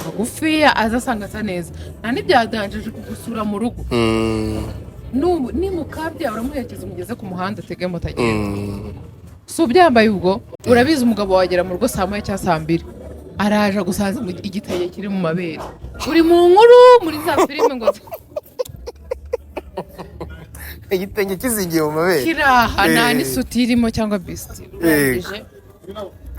magufiya azasanga asa neza, nta n'ibyadanjeje kugusura mu rugo. Ni mukabya uramuherekeza umugeze ku muhanda atege moto agenda. So byambaye ubwo urabizi umugabo wagera mu rugo saa 1 cyangwa saa 2 araje gusaza igitaye kiri mu mabere, uri mu nkuru muri za filime ngo igitenge kizingiye mu mabere kiraha nta n'isuti irimo cyangwa bisiti urangije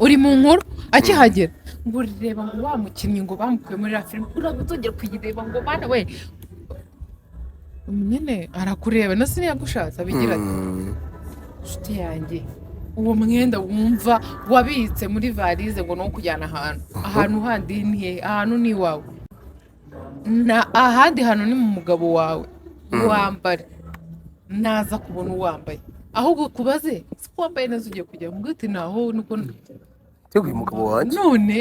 uri mu nkuru akihagera ngo ureba ngo bamukinnyi ngo bamukuye muri la filime uragutongera kuyireba ngo bana we nyine arakureba na siniyagushatse abigira ati nshuti yanjye uwo mwenda wumva wabitse muri varize ngo no kujyana ahantu handi ni ahantu ni wawe na ahandi hantu ni mu mugabo wawe wambare naza kubona uwambaye ahubwo kubaze siko wambaye neza ugiye kujya mu gute naho nuko teguye umugabo wanjye none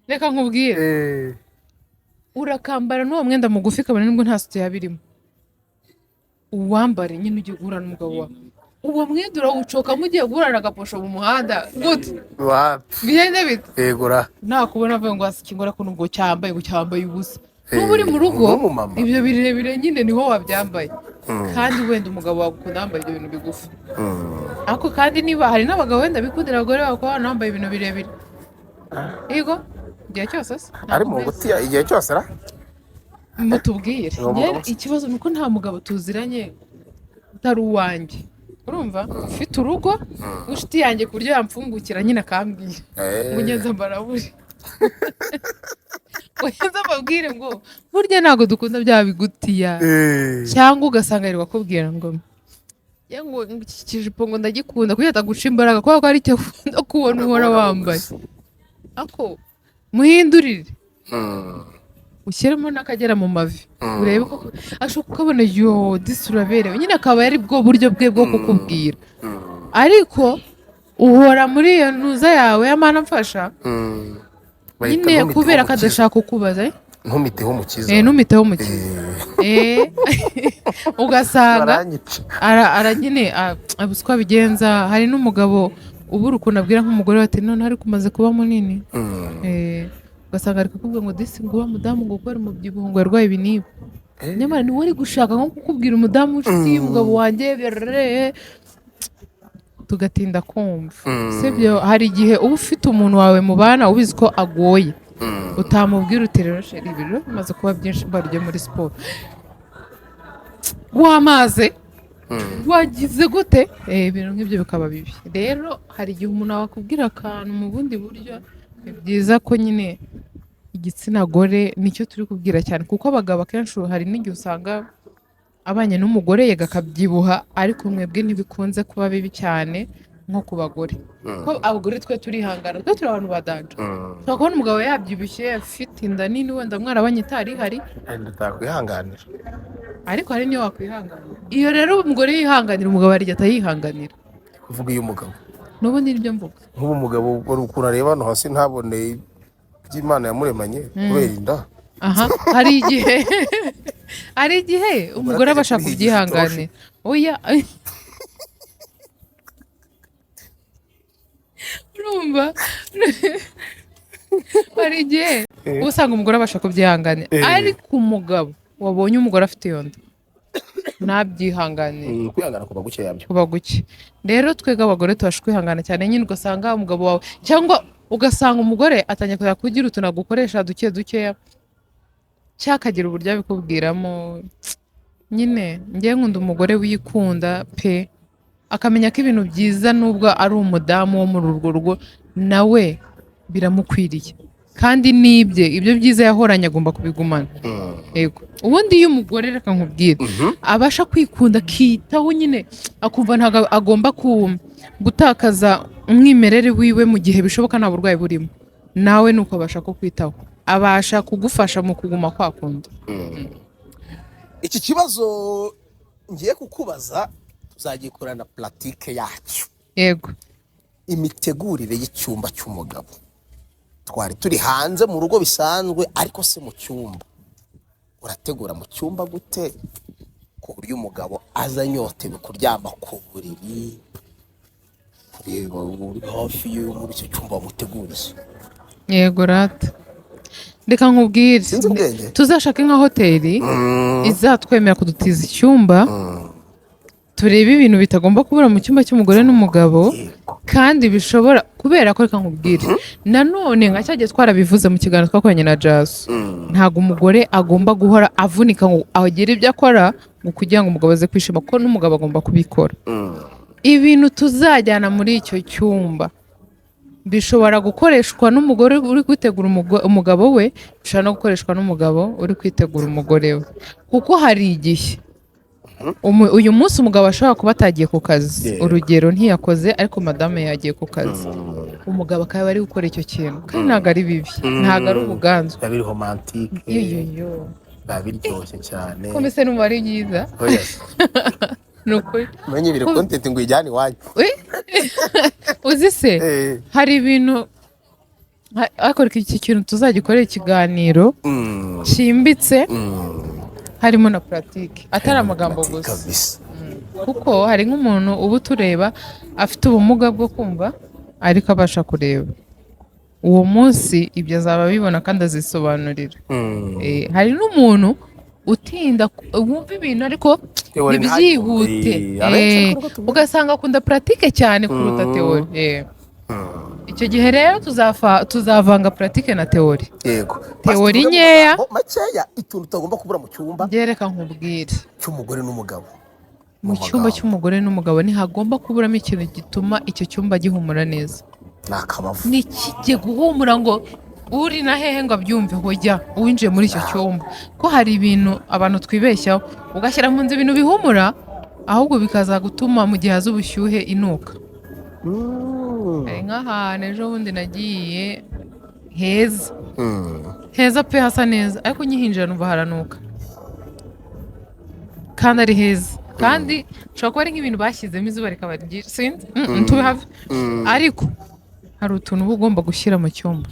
reka nkubwire urakambara n'uwo mwenda mugufi kabone nibwo nta suti yabirimo uwambare nyine ugiye guhura n'umugabo wawe uwo mwenda urawucoka mugiye guhura na gaposho mu muhanda gute bigende bite yegura nakubona avuye ngo asikingora ko nubwo cyambaye ubusa n'ubu uri mu rugo ibyo birebire nyine niho wabyambaye kandi wenda umugabo wawe ukunda wambaye ibyo bintu bigufi ariko kandi niba hari n'abagabo wenda bikundira abagore babo kuba bambaye ibintu birebire yego igihe cyose se ari mu ngutiya igihe cyose ra mutubwire ikibazo nuko nta mugabo tuziranye utari uwanjye urumva ufite urugo inshuti yanjye ku buryo yamfungukira nyine akambwira ngo ngeze mbarabure wenda babwire ngo burya ntabwo dukunda bya bigutiya cyangwa ugasanga ari bakubwira ngo ngo iki kijipo ngo ndagikunda kuko ataguca imbaraga kubera ko ari cyo ukunda kubona uhora wambaye ako muhindurire ushyiremo n'akagera mu mavi urebe ko ashobora kukabona yo disi uraberewe nyine akaba ari bwo buryo bwe bwo kukubwira ariko uhora muri iyo ntuza yawe y'amana mfasha nyine kubera ko adashaka kukubaza ntumiteho mukiza ntumiteho mukiza ugasanga aranyine abuze uko abigenza hari n'umugabo ubura ukuntu abwira nk'umugore we ati none ariko umaze kuba munini ugasanga ari kukubwira ngo disi ngo uba mudamu ngo ukore umubyibuho ngo yarwaye ibi n'ibi nyamara niwe ari gushaka nko kukubwira umudamu w'inshuti y'umugabo wanjye tugatinda kumva sibyo hari igihe uba ufite umuntu wawe mubana ubizi ko agoye utamubwira uti rero sheri ibi rero bimaze kuba byinshi baryo muri siporo wamaze wagize gute ibintu nk'ibyo bikaba bibi rero hari igihe umuntu wakubwira akantu mu bundi buryo ni byiza ko nyine igitsina gore nicyo turi kubwira cyane kuko abagabo akenshi hari n'igihe usanga abanye n'umugore yega akabyibuha ariko mwebwe ntibikunze kuba bibi cyane nko ku bagore ko abagore twe turihangana twe turi abantu badanje ushobora kubona umugabo yabyibushye afite inda nini wenda mwarabanye itari ihari ntakwihanganira ariko hari niyo wakwihanganira iyo rero umugore yihanganira umugabo arya atayihanganira kuvuga iyo umugabo n'ubundi nibyo mvuga nk'ubu umugabo wari ukuntu areba hano hasi ntabone iby'Imana yamuremanye kubera inda aha hari igihe umugore aba ashaka kubyihanganira oya urumva hari igihe uba usanga umugore abasha kubyihanganira ariko umugabo wabonye umugore afite iyo nda ntabyihanganire kwihangana kuba guke yabyo kuba guke rero twebwe abagore tubasha kwihangana cyane nyine ugasanga umugabo wawe cyangwa ugasanga umugore atangiye kujya kugira utuntu agukoresha duke dukeya cyangwa akagira uburyo abikubwiramo nyine ngewe nkunda umugore wikunda pe akamenya ko ibintu byiza nubwo ari umudamu wo muri urwo rugo nawe biramukwiriye kandi nibye ibyo byiza yahoranye agomba kubigumana yego ubundi iyo umugore reka nkubwire abasha kwikunda akitaho nyine akumva ntabwo agomba gutakaza umwimerere wiwe mu gihe bishoboka nta burwayi burimo nawe nuko abasha kukwitaho abasha kugufasha mu kuguma kwakunda iki kibazo ngiye kukubaza tuzagikorana pratique yacyo yego imitegurire y'icyumba cy'umugabo twari turi hanze mu rugo bisanzwe ariko se mu cyumba urategura mu cyumba gute ku buryo umugabo aza anyotewe kuryama ku buriri kureba uri hafi ye muri icyo cyumba wamuteguriye yego rata reka nkubwire tuzashake nka hoteli izatwemera kudutiza icyumba turebe ibintu bitagomba kubura mu cyumba cy'umugore n'umugabo kandi bishobora kubera ko reka nkubwire nanone nka cyagiye twarabivuze mu kiganiro twakoranye na Jazz ntabwo umugore agomba guhora avunika ngo agire ibyo akora ngo kugira ngo umugabo aze kwishima ko n'umugabo agomba kubikora ibintu tuzajyana muri icyo cyumba bishobora gukoreshwa n'umugore uri kwitegura umugabo we bishobora no gukoreshwa n'umugabo uri kwitegura umugore we kuko hari igihe uyu munsi umugabo ashobora kuba atagiye ku kazi urugero ntiyakoze ariko madame yagiye ku kazi umugabo akaba ari gukora icyo kintu kandi ntabwo ari bibi ntabwo ari ubuganzwe biba biri romantike biba biryoshye cyane ko mbese numva ari byiza ni ukuri umenye ibiri kontenti ngo ijyane iwanyu uzi se hari ibintu ariko iki kintu tuzagikorera ikiganiro cyimbitse harimo na puratike atari amagambo gusa kuko hari nk'umuntu uba utureba afite ubumuga bwo kumva ariko abasha kureba uwo munsi ibyo azaba abibona kandi azisobanurira hari n'umuntu utinda wumva ibintu ariko ntibyihute ugasanga akunda puratike cyane kuruta teori icyo gihe rero tuzavanga puratike na teori teori nkeya makeya ituntu utagomba kubura mu cyumba byereka nkubwire cy'umugore n'umugabo mu cyumba cy'umugore n'umugabo ntihagomba kuburamo ikintu gituma icyo cyumba gihumura neza ni akabavu ntikijye guhumura ngo uri na hehe ngo abyumve hojya uwinjiye muri icyo cyumba ko hari ibintu abantu twibeshyaho ugashyira mu nzu ibintu bihumura ahubwo bikaza gutuma mu gihe haza ubushyuhe inuka hari nk'ahantu ejo bundi nagiye heza pe hasa neza ariko nyihinjira numva haranuka kandi ari heza kandi ushobora kuba ari nk'ibintu bashyizemo izuba rikaba ryinshi sinzi ntubihave ariko hari utuntu uba ugomba gushyira mu cyumba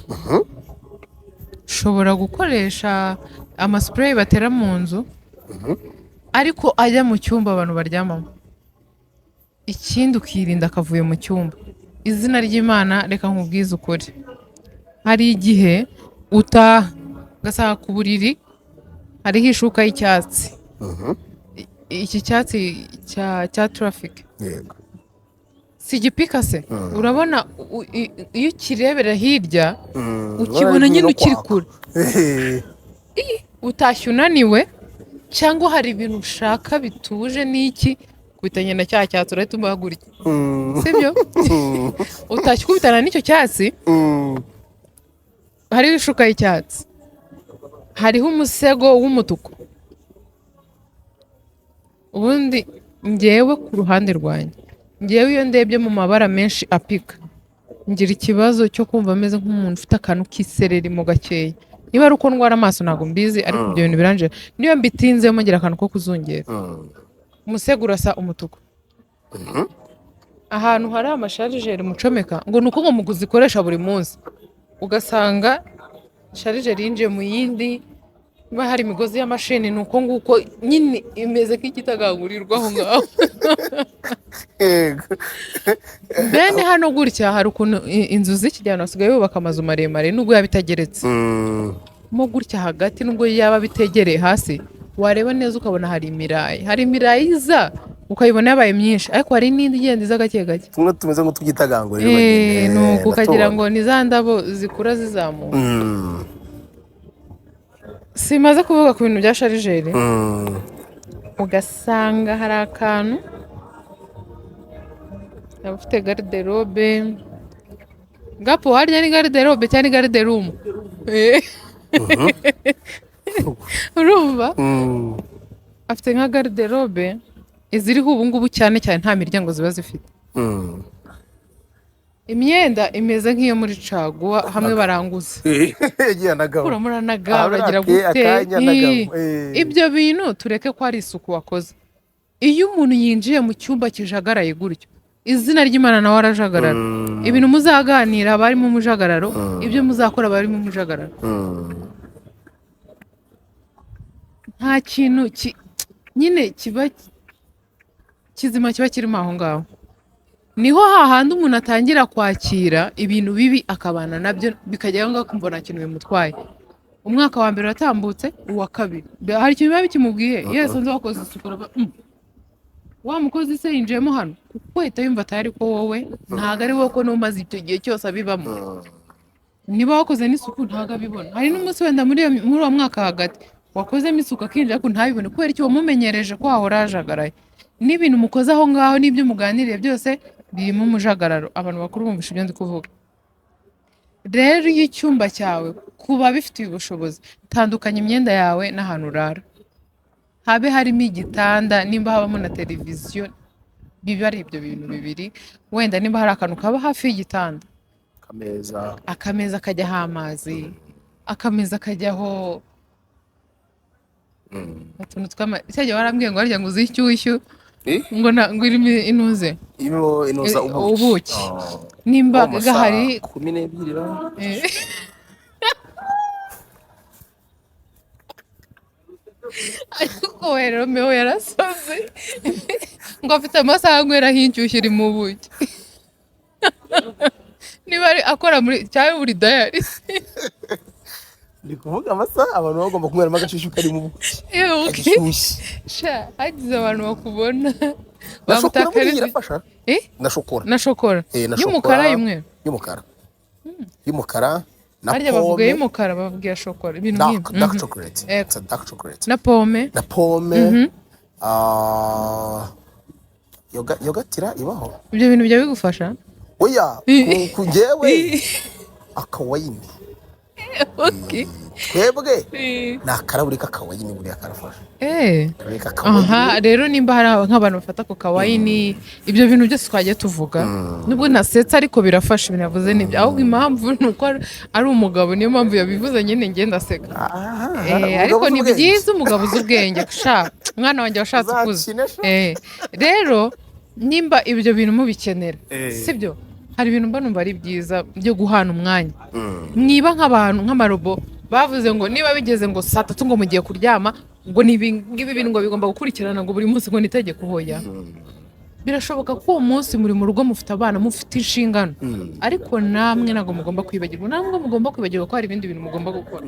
ushobora gukoresha amasipureyi batera mu nzu ariko ajya mu cyumba abantu baryamamo ikindi ukirinda akavuyo mu cyumba izina ry'Imana reka nkubwize ukuri hari igihe utaha ugasanga ku buriri hariho ishuka y'icyatsi iki cyatsi cya traffic si igipika se urabona iyo ukirebera hirya ukibona nyine ukiri kure utashye unaniwe cyangwa hari ibintu ushaka bituje n'iki kubitanye na cya cyatsi urahita umuhagurika sibyo utashye ukubitana n'icyo cyatsi hariho ishuka y'icyatsi hariho umusego w'umutuku ubundi ngewe ku ruhande rwanjye ngewe iyo ndebye mu mabara menshi apika ngira ikibazo cyo kumva ameze nk'umuntu ufite akantu k'isereri mu gakeya niba ari uko ndwara amaso ntabwo mbizi ariko ibyo bintu biranje niyo mbitinzemo ngira akantu ko kuzungera umusego urasa umutuku ahantu hari amasharijeri mucomeka ngo ni uko ngo muzikoresha buri munsi ugasanga sharijeri yinjiye mu yindi niba hari imigozi y'amashini ni uko nguko nyine imeze nk'igitagangurirwa aho ngaho bene hano gutya hari ukuntu inzu z'ikijyana basigaye bubaka amazu maremare nubwo yaba itageretse mo gutya hagati nubwo yaba bitegereye hasi wareba neza ukabona hari imirayi iza ukayibona yabaye myinshi ariko hari n'indi igenda iza gake gake tumwe tumeze nk'utugitagangurirwa nuko ukagira ngo ni za ndabo zikura zizamuka simaze kuvuga ku bintu bya sharijeri ugasanga hari akantu yaba ufite garderobe gapo harya ni garderobe cyangwa ni garderoom urumva afite nka garderobe iziriho ubu ngubu cyane cyane nta miryango ziba zifite imyenda imeze nk'iyo muri caguwa hamwe baranguza uramuranaga uragira gute ibyo bintu tureke ko ari isuku wakoze iyo umuntu yinjiye mu cyumba kijagaraye gutyo izina ry'Imana nawe arajagarara ibintu muzaganira barimo umujagararo ibyo muzakora barimo umujagararo nta kintu nyine kiba kizima kiba kirimo aho ngaho niho hahandi umuntu atangira kwakira ibintu bibi akabana nabyo bikajyaho ngaho kumva nta kintu bimutwaye umwaka wa mbere uratambutse uwa kabiri hari ikintu biba bikimubwiye yese nzi wakoze isuku wa mukozi se yinjiyemo hano kuko ahita yumva atari ko wowe ntabwo ari wowe ko n'umaze icyo gihe cyose abibamo. Niba wakoze n'isuku ntabwo abibona. Hari n'umunsi wenda muri uwo mwaka hagati wakozemo isuku akinjira ko ntabibone kubera icyo wamumenyereje ko wahora hajagaraye. N'ibintu mukoze aho ngaho n'ibyo muganiriye byose birimo umujagararo. Abantu bakuru bumvisha ibyo ndi kuvuga. Rero iyo icyumba cyawe kuba bifitiye ubushobozi, tandukanya imyenda yawe n'ahantu urara. Habe harimo igitanda, nimba habamo na televiziyo, biba ari ibyo bintu bibiri. Wenda nimba hari akantu kaba hafi y'igitanda, akameza kajyaho amazi, akameza kajyaho utuntu cyajya warambwiye ngo warya ngo uzi inshyushyu ngo irimo inuze ubuki nimba gahari 12 ariko rero meho yarasoze ngo afite amasaha anyweraho inshyushyu iri mu buki. Niba akora muri cyangwa buri dayari ndi kuvuga amasaha abantu bagomba kunyweramo agashyushyu kari mu buki. Hagize abantu bakubona bamutakariza na shokora y'umukara y'umukara na pome. Bavuga y'umukara bavuga shokora ibintu nk'ibyo. Dark chocolate na pome yogatira ibaho. Ibyo bintu bijya bigufasha oya kujewe akawayini. Twebwe nakaraburi kakawayini buri akarafasha. Aha rero nimba hari nk'abantu bafata ku kawayini ibyo bintu byose twagiye tuvuga nubwo nasetsa ariko birafasha binavuze nibyo. Ahubwo impamvu nuko ari umugabo niyo mpamvu yabivuze nyine ngenda seka. Ariko ni byiza umugabo uzi ubwenge sha mwana wanjye washatse kuza. Rero nimba ibyo bintu mubikenera sibyo, hari ibintu mba numva ari byiza byo guhana umwanya. Niba nk'abantu nk'amarobo bavuze ngo niba bigeze ngo saa 3 ngo mugiye kuryama ngo ngibi bintu ngo bigomba gukurikirana ngo buri munsi ngo nitegeko hoya. Birashoboka ko uwo munsi muri mu rugo mufite abana mufite inshingano, ariko namwe ntabwo mugomba kwibagirwa. Namwe mugomba kwibagirwa ko hari ibindi bintu mugomba gukora.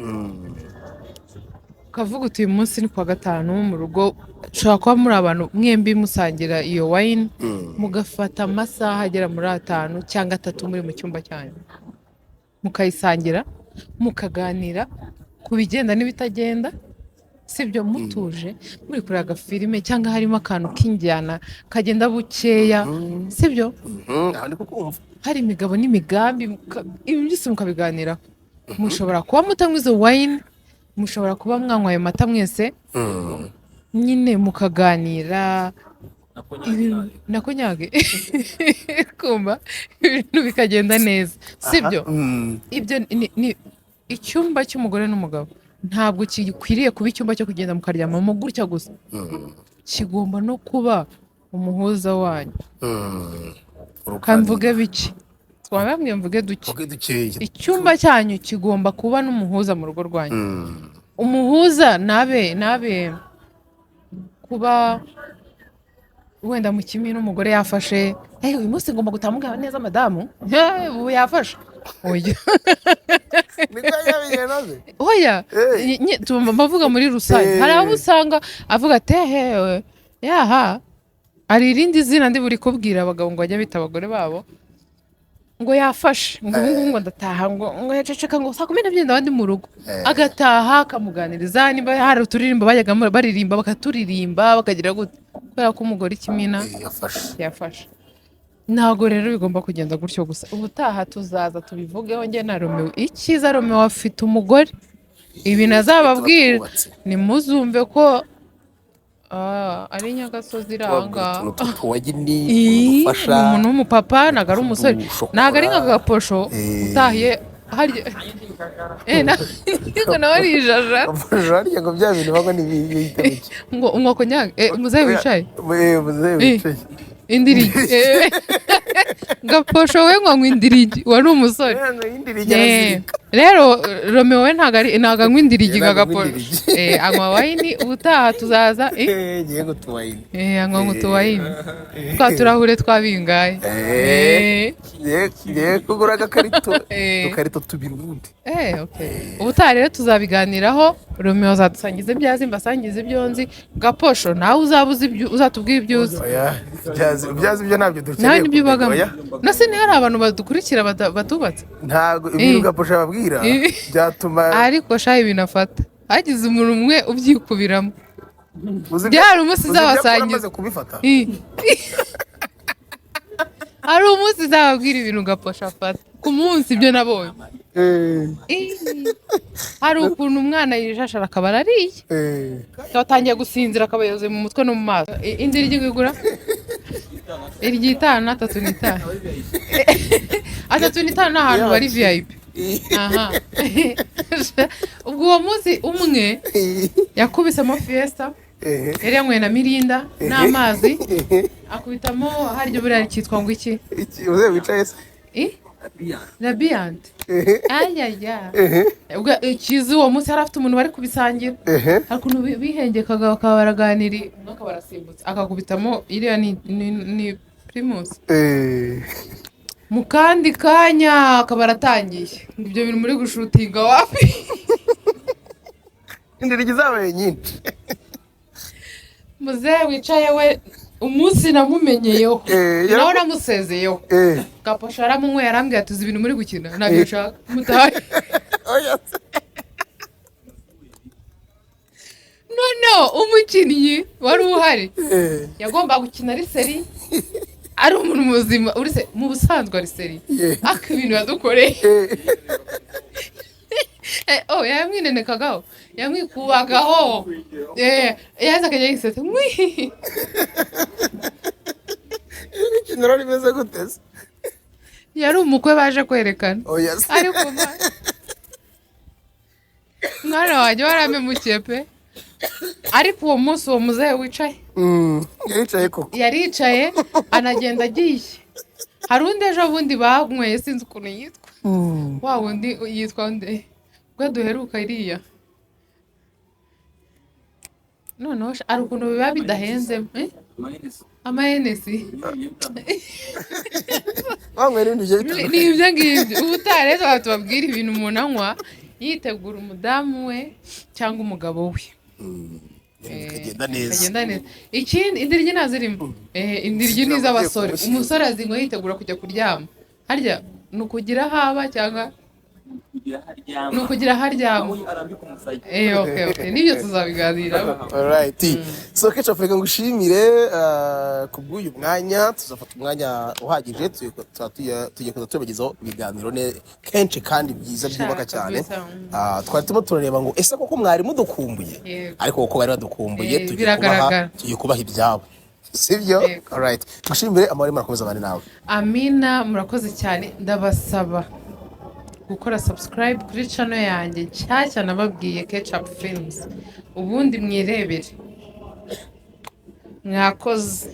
Kavuga uti uyu munsi ni kwa gatanu mu rugo, ushobora kuba muri abantu mwembi musangira iyo wine mugafata amasaha agera muri 5 cyangwa 3 muri mu cyumba cyanyu mukayisangira mukaganira ku bigenda n'ibitagenda sibyo, mutuje muri kureba filime cyangwa harimo akantu k'injyana kagenda bukeya sibyo. Hari imigabo n'imigambi ibi byose mukabiganiraho. Mushobora kuba mutanywa izo wine, mushobora kuba mwanywaye amata mwese nyine mukaganira nakonyage kumva ibintu bikagenda neza sibyo. Ibyo ni icyumba cy'umugore n'umugabo ntabwo kikwiriye kuba icyumba cyo kugenda mukaryamamo gutya gusa. Kigomba no kuba umuhuza wanyu. Kamvuge biki twabamwe mvuge duke. Icyumba cyanyu kigomba kuba n'umuhuza mu rugo rwanyu. Umuhuza nabe kuba wenda mu kimi n'umugore yafashe uyu munsi ngomba gutamuka neza madamu ubu yafashe oya oya tubavuga muri rusange. Hari abo usanga avuga ati yaha ari irindi zina ndi buri kubwira abagabo ngo bajya bita abagore babo ngo yafashe ngo ubu ngo ndataha ngo yaceceka ngo saa 12 ndabandi mu rugo agataha akamuganiriza. Niba hari uturirimbo bajyaga baririmba bakaturirimba bakagira gute kubera ko umugore ikimina yafashe. Ntago rero bigomba kugenda gutyo gusa. Ubutaha tuzaza tubivugeho njye na Romeo. Ikiza Romeo afite umugore, ibi nazababwira nimuzumve ko ari Nyagasozi iranga umuntu w'umupapa ntago ari umusore, ntago ari nk'agaposho utahiye harya niko nawe arijaja ngo bya bintu bago nibiyita ngo umwoko nyage muzehe wicaye indirigi gaposho we ngo indirigi wari umusore rero Romeo we ntago anywa indirigi nka Gaposho anywa wayini ubutaha tuzaza ngiye gutuwayini anywa nk'utuwayini twa turahure twabingaye ngiye kugura agakarito tubiri ubundi ubutaha rero tuzabiganiraho. Romeo azadusangiza ibyo azi mbasangiza ibyo nzi. Gaposho nawe uzatubwira ibyo uzi. ibyazi ibyo ntabyo dukeneye nibyo ubagamo nase ntihari abantu badukurikira batubatse ntago ibintu Gaposho ababwira byatuma ariko shayi binafata hagize umuntu umwe ubyikubiramo byari umunsi zabasangiza hari umunsi zababwira ibintu Gaposho afata ku munsi ibyo nabonye hari ukuntu umwana yijashara akaba arariye akatangiye gusinzira akaba yoze mu mutwe no mu maso. Indirigi igura iryitana 3 n'itanu n'ahantu bari VIP. Ubwo uwo munsi umwe yakubisemo fiesta yari yanyweye na mirinda n'amazi akubitamo haryo buriya cyitwa ngo iki uze wicaye se Radiant. Ubwo ikizi uwo munsi yari afite umuntu bari kubisangira hari ukuntu bihengekaga bakaba baraganira umwaka barasimbutse akakubitamo iriya ni Primus mu kandi kanya akaba aratangiye ibyo bintu muri gushutinga wapi indirigi zabaye nyinshi muzehe wicaye we umunsi namumenyeyeho nawe namusezeyeho Gaposho aramunyweye arambwira ati uzi ibintu muri gukina ntabyo nshaka mutahe noneho umukinnyi wari uhari yagomba gukina ari seri ari umuntu muzima mu busanzwe ari seri ariko ibintu yadukoreye yamwinenekagaho yamwikubagaho yaza akajya yisetse ikintu rimeze guteze yari umukwe baje kwerekana ariko mwana wanjye waramemukiye pe. Ariko uwo munsi uwo muzehe wicaye yaricaye anagenda agiye. Hari undi ejo bundi banyweye sinzi ukuntu yitwa wa wundi yitwa nde ubwo duheruka iriya noneho ari ukuntu biba bidahenze amahenesi ni ibyo ngibyo ubutaha rero tubabwira ibintu umuntu anywa yitegura umudamu we cyangwa umugabo we kagenda neza. Ikindi indirigi nazirimo indirigi ni iz'abasore. Umusore azingo yitegura kujya kuryama harya nukugira haba cyangwa nukugira haryama okay nibyo tuzabiganira. Alright, so Ketchup Africa ngushimire kubw'uyu mwanya. Tuzafata umwanya uhagije tugiye kuza tubagezaho ibiganiro kenshi kandi byiza byubaka cyane. Twari turimo turareba ngo ese koko mwari mudukumbuye, ariko koko bari badukumbuye tugiye kubaha ibyabo, sibyo? Alright, ngushimire amahoro murakomeza abandi nawe. Amina, murakoze cyane. Ndabasaba gukora subscribe kuri channel yanjye nshyashya nababwiye Ketchup Films, ubundi mwirebere. Mwakoze.